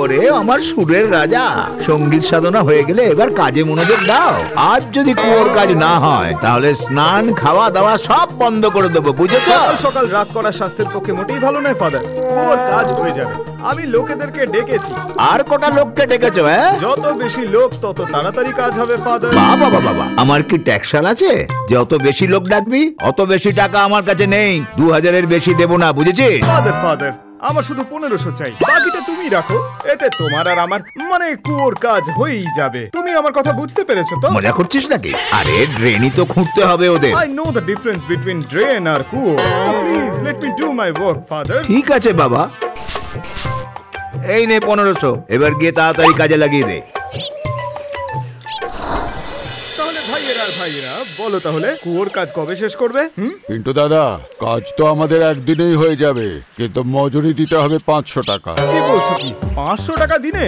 ওরে আমার সুরের রাজা, সঙ্গীত সাধনা হয়ে গেলে এবার কাজে মনোযোগ দাও। আজ যদি কুয়োর কাজ না হয় তাহলে স্নান খাওয়া দাওয়া সব বন্ধ করে দেবো, বুঝেছো? সকাল সকাল রাত করা স্বাস্থ্যের পক্ষে মোটেই ভালো নয় ফাদার। কুয়োর কাজ হয়ে যাবে, আমি লোকেদেরকে ডেকেছি। আর কটা লোককে ডেকেছো? যত বেশি লোক তত তাড়াতাড়ি কাজ হবে ফাদার। বাবা বাবা বাবা, আমার কি ট্যাক্সাল আছে? যত বেশি লোক ডাকবি অত বেশি টাকা আমার কাছে নেই, 2000-এর বেশি দেবো না, বুঝেছিস? ফাদার আমার শুধু 1500 চাই, বাকিটা তুমি রাখো। এতে তোমার আর আমার মানে কুয়োর কাজ হয়েই যাবে। তুমি আমার কথা বুঝতে পেরেছো তো? মজা করছিস নাকি? আরে ড্রেনই তো খুঁড়তে হবে ওদের। I know the difference between drain আর কুয়ো, so please let me do my work father. ঠিক আছে বাবা, এই নে 1500, এবার গিয়ে তাড়াতাড়ি কাজে লাগিয়ে দে। তাহলে ভাইয়েরা বলো তাহলে কুয়োর কাজ কবে শেষ করবে? পিন্টু দাদা, কাজ তো আমাদের একদিনেই হয়ে যাবে, কিন্তু মজুরি দিতে হবে 500 টাকা। কি বলছো কি? 500 টাকা দিনে?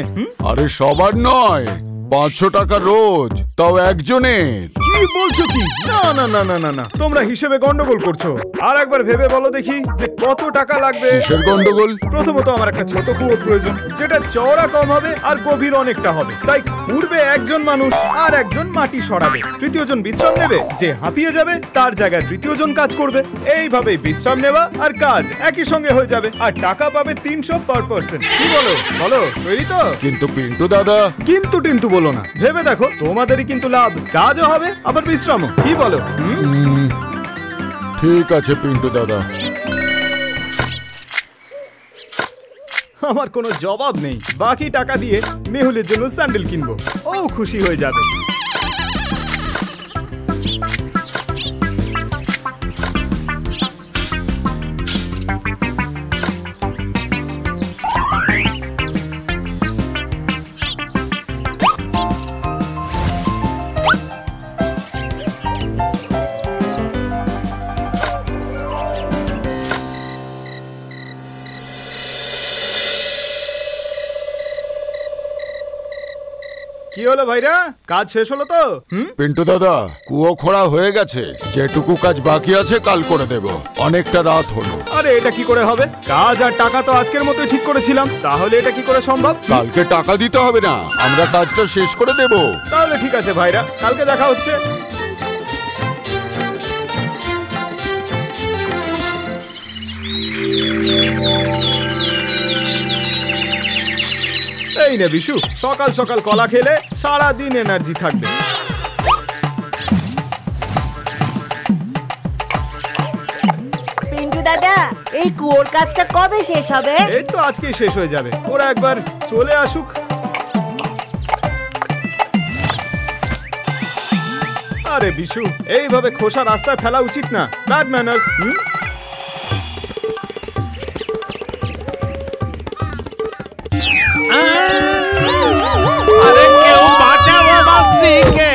আরে সবার নয়, 500 টাকা রোজ, তাও একজনের। কি বলছো কি? না না না না না না, তোমরা হিসেবে গন্ডগোল করছো। আর একবার ভেবে বলো দেখি যে কত টাকা লাগবে। কিসের গন্ডগোল? প্রথমত আমার একটা ছোট কুয়োর প্রয়োজন, যেটা চওড়া কম হবে আর গভীর অনেকটা হবে। তাই খুঁড়বে একজন মানুষ আর একজন মাটি সরাবে, তৃতীয় জন বিশ্রাম নেবে। যে হাঁপিয়ে যাবে তার জায়গায় তৃতীয় জন কাজ করবে। এইভাবে বিশ্রাম নেওয়া আর কাজ একই সঙ্গে হয়ে যাবে, আর টাকা পাবে 300 পার পারসন। কি বলো? বলো তৈরি তো? কিন্তু পিন্টু দাদা। কিন্তু টিন্তু বলো না, ভেবে দেখো, তোমাদেরই কিন্তু লাভ, কাজও হবে আবার বিশ্রামও। কি বলো? ঠিক আছে পিন্টু দাদা। আমার কোনো জবাব নেই। বাকি টাকা দিয়ে মেহুলের জন্য স্যান্ডেল কিনবো, ও খুশি হয়ে যাবে। কি হলো ভাইরা, কাজ শেষ হলো তো? পিন্টু দাদা, কুয়ো খোঁড়া হয়ে গেছে, যেটুকু কাজ বাকি আছে কাল করে দেব, অনেকটা রাত হলো। আরে এটা কি করে হবে? কাজ আর টাকা তো আজকের মতোই ঠিক করেছিলাম, তাহলে এটা কি করে সম্ভব? কালকে টাকা দিতে হবে না, আমরা কাজটা শেষ করে দেব। তাহলে ঠিক আছে ভাইরা, কালকে দেখা হচ্ছে। এই নে বিশু, সকাল সকাল কলা খেলে সারা দিন এনার্জি থাকবে। পিন্টু দাদা, এই কুয়োর কাজটা কবে শেষ হবে? এই তো আজকেই শেষ হয়ে যাবে, ওরা একবার চলে আসুক। আরে বিশু, এইভাবে খোসা রাস্তায় ফেলা উচিত না, ব্যাড ম্যানার্স। আরে কেউ বাঁচাও আমার স্ত্রীকে!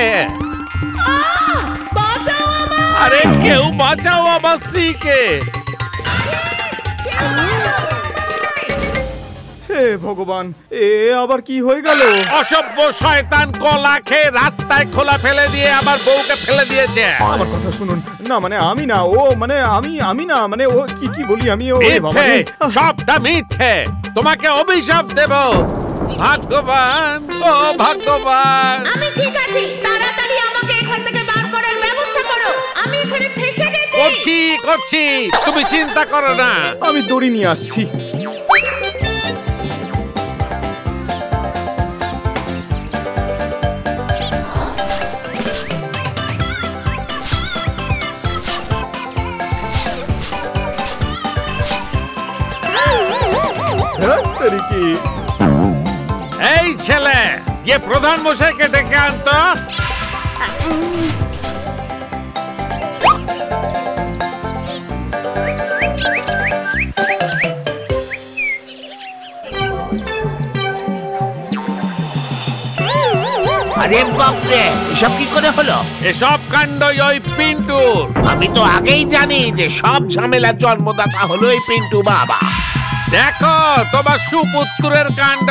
আরে কেউ বাঁচাও আমার স্ত্রীকে! হে ভগবান, এ আবার কি হয়ে গেল? অসভ্য শয়তান কলা খেয়ে রাস্তায় খোলা ফেলে দিয়ে আমার বউকে ফেলে দিয়েছে। আমার কথা শুনুন না, মানে আমি না, ও মানে আমি না, মানে ও কি বলি আমি, ও মিথ্যে, সবটা মিথ্যে। তোমাকে অভিশাপ দেব। ভাগ্যবান, ও ভাগ্যবান। আমি ঠিক আছি, তাড়াতাড়ি আমাকে এখান থেকে বার করার ব্যবস্থা করো, আমি এখানে ফেসে গেছি। করছি, তুমি চিন্তা করো না। আমি দড়ি নিয়ে আসছি। এই ছেলে, গিয়ে প্রধান মশাইকে ডেকে আনতো। আরে বাপরে, এসব কি করে হলো? এসব কাণ্ড ওই পিন্টুর। আমি তো আগেই জানি যে সব ঝামেলার জন্মদাতা হলো এই পিন্টু বাবা। দেখো তোমার সুপুত্রের কাণ্ড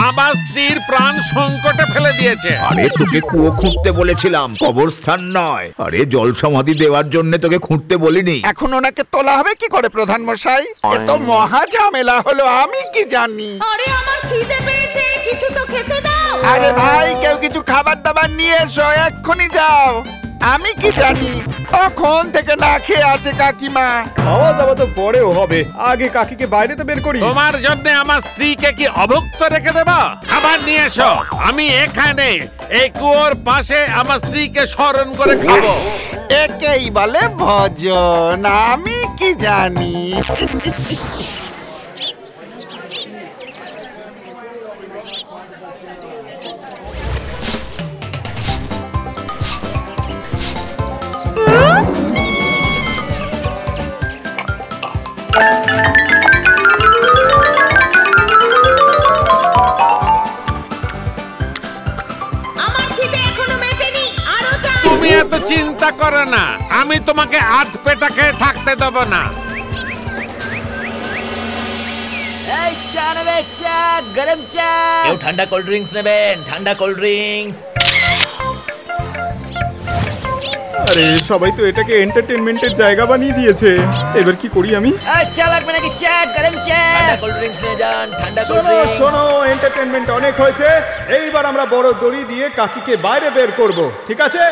আমার স্ত্রীর প্রাণ সংকটে ফেলে দিয়েছে। আরে তোকে কুয়ো খুঁড়তে বলেছিলাম, কবরস্থান নয়। আরে জল সমাধি দেওয়ার জন্য তোকে খুঁড়তে বলিনি। এখন ওনাকে তোলা হবে কি করে প্রধান মশাই? এ তো মহা ঝামেলা হলো, আমি কি জানি। আরে আমার খিদে পেয়েছে, কিছু তো খেতে দাও। আরে ভাই, কেউ কিছু খাবার দাবার নিয়ে এসো, এক্ষুনি যাও। আমি কি জানি, কখন থেকে না খেয়ে আছে কাকিমা। খাওয়া দাওয়া তো পরেও হবে, আগে কাকিকে বাইরে তো বের করি। তোমার জন্য আমার স্ত্রীকে কি অভুক্ত রেখে দেব? খাবার নিয়ে এসো, আমি এখানে এই কুয়োর পাশে আমার স্ত্রীকে স্মরণ করে খাবো। একেই বলে ভজন, আমি কি জানি। আমার খিদে এখনো মেটেনি, আরো চাই। তুমি এত চিন্তা করো না, আমি তোমাকে আধ পেটা খেয়ে থাকতে দেব না। এই চা নেবে, চা, গরম চা। কেউ ঠান্ডা কোল্ড ড্রিঙ্কস নেবেন? ঠান্ডা কোল্ড ড্রিঙ্কস। আরে সবাই তো এটাকে এন্টারটেইনমেন্টের জায়গা বানিয়ে দিয়েছে, এবার কি করি আমি? এই চা লাগবে নাকি? চা, গরম চা। ঠান্ডা কোল্ড ড্রিঙ্কস নিয়ে যান, ঠান্ডা কোল্ড শোনো ড্রিঙ্কস। শোনো, এন্টারটেইনমেন্ট অনেক হয়েছে, এইবার আমরা বড় দড়ি দিয়ে কাকিকে বাইরে বের করব, ঠিক আছে?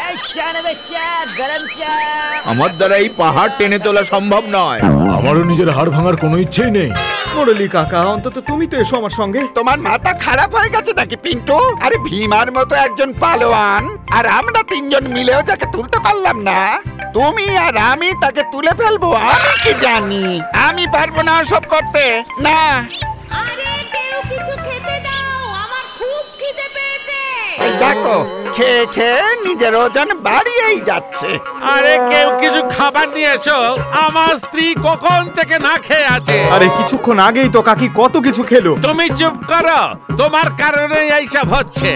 এই চা নেবে, চা, গরম চা। আমার দ্বারা এই পাহাড় টেনে তোলা সম্ভব নয়। আমারও নিজের হাড় ভাঙার কোনো ইচ্ছেই নেই। মুরলী কাকা, অন্তত তুমি তো এসো আমার সঙ্গে। তোমার মাথা খারাপ হয়ে গেছে নাকি পিন্টু? আরে ভীমার মতো একজন পালোয়ান, আর আমরা তিনজন মিলেও যাকে তুলতে পারলাম না, তুমি আর আমি তাকে তুলে ফেলবো, আমি কি জানি। আমি পারবো না সব করতে, না। আরে কেউ কিছু খেতে দাও, আমার খুব খিদে পেয়েছে। এই দেখো, খেয়ে খেয়ে নিজের ওজন বাড়িয়েই যাচ্ছে। আরে কেউ কিছু খাবার নিয়ে এসো, আমার স্ত্রী কখন থেকে না খেয়ে আছে। আরে কিছুক্ষণ আগেই তো কাকি কত কিছু খেলো। তুমি চুপ করো, তোমার কারণে এইসব হচ্ছে।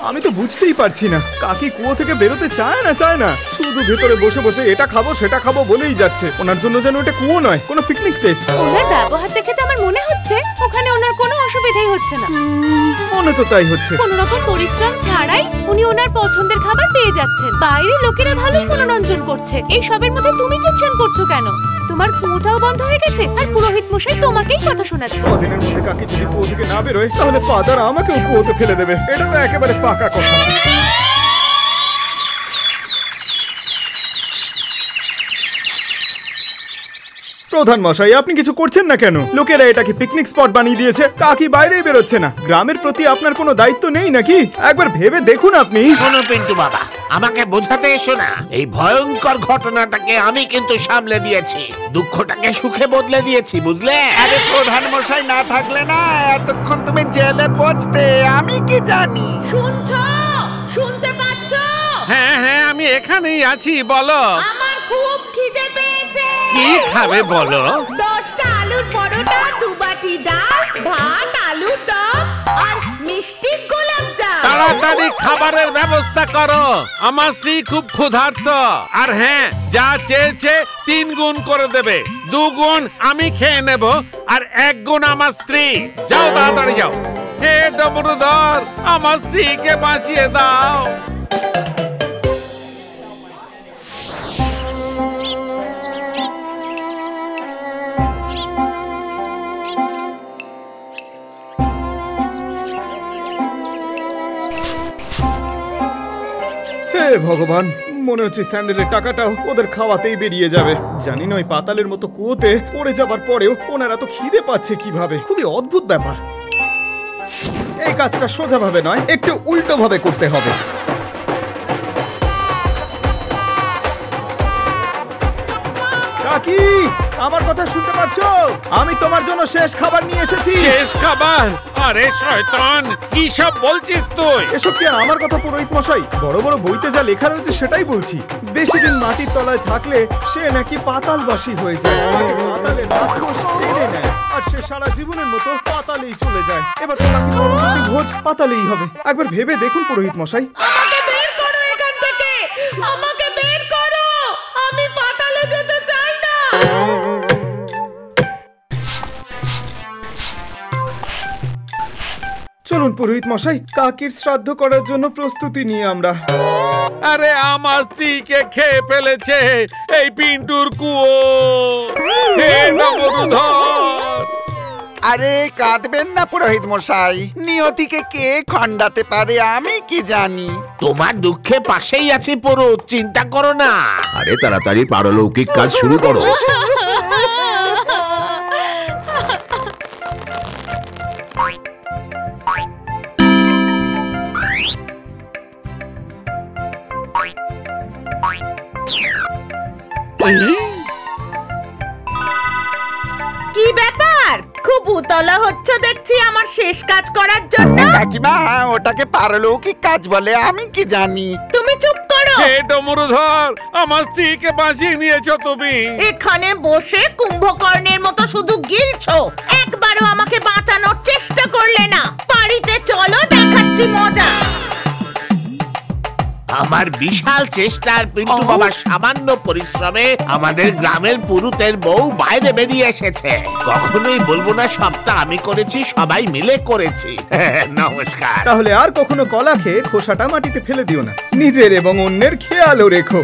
আমি তো বুঝতেই পারছি না, কাকি কুয়ো থেকে বেরোতে চায় না, শুধু ভেতরে বসে বসে এটা খাবো সেটা খাবো বলেই যাচ্ছে। ওনার জন্য যেন এটা কুয়ো নয়, কোনো পিকনিক প্লেস। ওনার ব্যবহার দেখে তো আমার মনে হচ্ছে ওখানে ওনার কোনো অসুবিধাই হচ্ছে না। মনে তো তাই হচ্ছে। কোনো রকম পরিশ্রম ছাড়াই উনি ওনার পছন্দের খাবার পেয়ে যাচ্ছেন। বাইরে লোকেরা ভালো মনোরঞ্জন করছে, এই সবের মধ্যে তুমি টেনশন করছো কেন? তোমার কুয়োটাও বন্ধ হয়ে গেছে, আর পুরোহিত মশাই তোমাকেই কথা শোনাচ্ছে। কদিনের মধ্যে কাকি যদি কুয়ো থেকে না বেরোয়, তাহলে ফাদার আমাকেও কুয়োতে ফেলে দেবে। এটা তো একেবারে পাকা কথা। প্রধান মশাই, আপনি কিছু করছেন না কেন? লোকেরা এটাকে পিকনিক স্পট বানিয়ে দিয়েছে, কাকি বাইরেই বেরোচ্ছে না। গ্রামের প্রতি আপনার কোনো দায়িত্ব নেই নাকি? একবার ভেবে দেখুন আপনি। শোনো পিন্টু বাবা, আমাকে বোঝাতে এসো না। এই ভয়ঙ্কর ঘটনাটাকে আমি কিন্তু সামলে দিয়েছি, দুঃখটাকে সুখে বদলে দিয়েছি, বুঝলে? আরে প্রধান মশাই না থাকলে না এতক্ষণ তুমি জেলে পৌঁছতে, আমি কি জানি। শুনছো? শুনতে পাচ্ছো? হ্যাঁ হ্যাঁ, আমি এখানেই আছি, বলো আমার খুব খিদে পেয়েছে। কি খাবে বলো? 10টা আলুর পরোটা, 2 বাটি ডাল, ভাত, আলুর দম আর মিষ্টি গোলাপ জাম। তাড়াতাড়ি খাবারের ব্যবস্থা করো, আমার স্ত্রী খুব ক্ষুধার্ত। আর হ্যাঁ, যা চেয়েছে 3 গুণ করে দেবে। 2 গুণ আমি খেয়ে নেব, আর 1 গুণ আমার স্ত্রী। যাও তাড়াতাড়ি যাও। হে ডমরুধর, আমার স্ত্রীকে বাঁচিয়ে দাও। হে ভগবান, মনে হচ্ছে স্যান্ডেলের টাকাটাও ওদের খাওয়াতেই বেরিয়ে যাবে। জানি না ওই পাতালের মতো কুয়োতে পড়ে যাবার পরেও ওনারা তো খিদে পাচ্ছে কিভাবে। খুবই অদ্ভুত ব্যাপার। এই কাজটা সোজা ভাবে নয়, একটু উল্টো ভাবে করতে হবে। কাকি, আমার কথা শুনতে পাচ্ছ? আমি তোমার জন্য শেষ খাবার নিয়ে এসেছি। শেষ খাবার? আরে শয়তান, কি সব বলছিস তুই? এসব কি আমার কথা পুরোহিত মশাই? বড় বড় বইতে যা লেখা রয়েছে সেটাই বলছি। বেশি দিন মাটির তলায় থাকলে সে নাকি পাতালবাসী হয়ে যায়, তাকে পাতালে রাক্ষস টেনে নেয় আর সে সারা জীবনের মতো পাতালেই চলে যায়। এবার তোমাকে পরবর্তী ভোজ পাতালেই হবে। একবার ভেবে দেখুন পুরোহিত মশাই। আমাকে বের করো এখান থেকে, আমাকে বের করো, আমি পাতালে যেতে চাই না। চলুন পুরোহিত মশাই, কাকির শ্রাদ্ধ করার জন্য প্রস্তুতি নিয়ে আমরা। আরে আমার স্ত্রীকে খেয়ে ফেলেছে এই পিন্টুর কুয়ো। হে নমরুধর! আরে কাঁদবেন না পুরোহিত মশাই, নিয়তিকে কে খণ্ডাতে পারে আমি কি জানি। তোমার দুঃখে পাশেই আছি পুরুত, চিন্তা করো না। আরে তাড়াতাড়ি পারলৌকিক কাজ শুরু করো। কি ব্যাপার? খুব উতলা হচ্ছে দেখছি আমার শেষ কাজ করার জন্য। কাকিমা, ওটাকে পারলৌকিক কাজ বলে, আমি কি জানি। তুমি চুপ করো। হে ডমরুধর, আমার স্ত্রীকে বাঁচিয়ে নিয়েছো তুমি। এখানে বসে কুম্ভকর্ণের মতো শুধু গিলছো, একবারও আমাকে বাঁচানোর চেষ্টা করলে না। বাড়িতে চলো, দেখাচ্ছি মজা। আমার বিশাল চেষ্টার পিন্টু বাবার সামান্য পরিশ্রমে আমাদের গ্রামের পুরুতের বউ বাইরে বেরিয়ে এসেছে। কখনোই বলবো না সবটা আমি করেছি, সবাই মিলে করেছি। নমস্কার। তাহলে আর কখনো কলা খেয়ে খোসাটা মাটিতে ফেলে দিও না, নিজের এবং অন্যের খেয়ালও রেখো।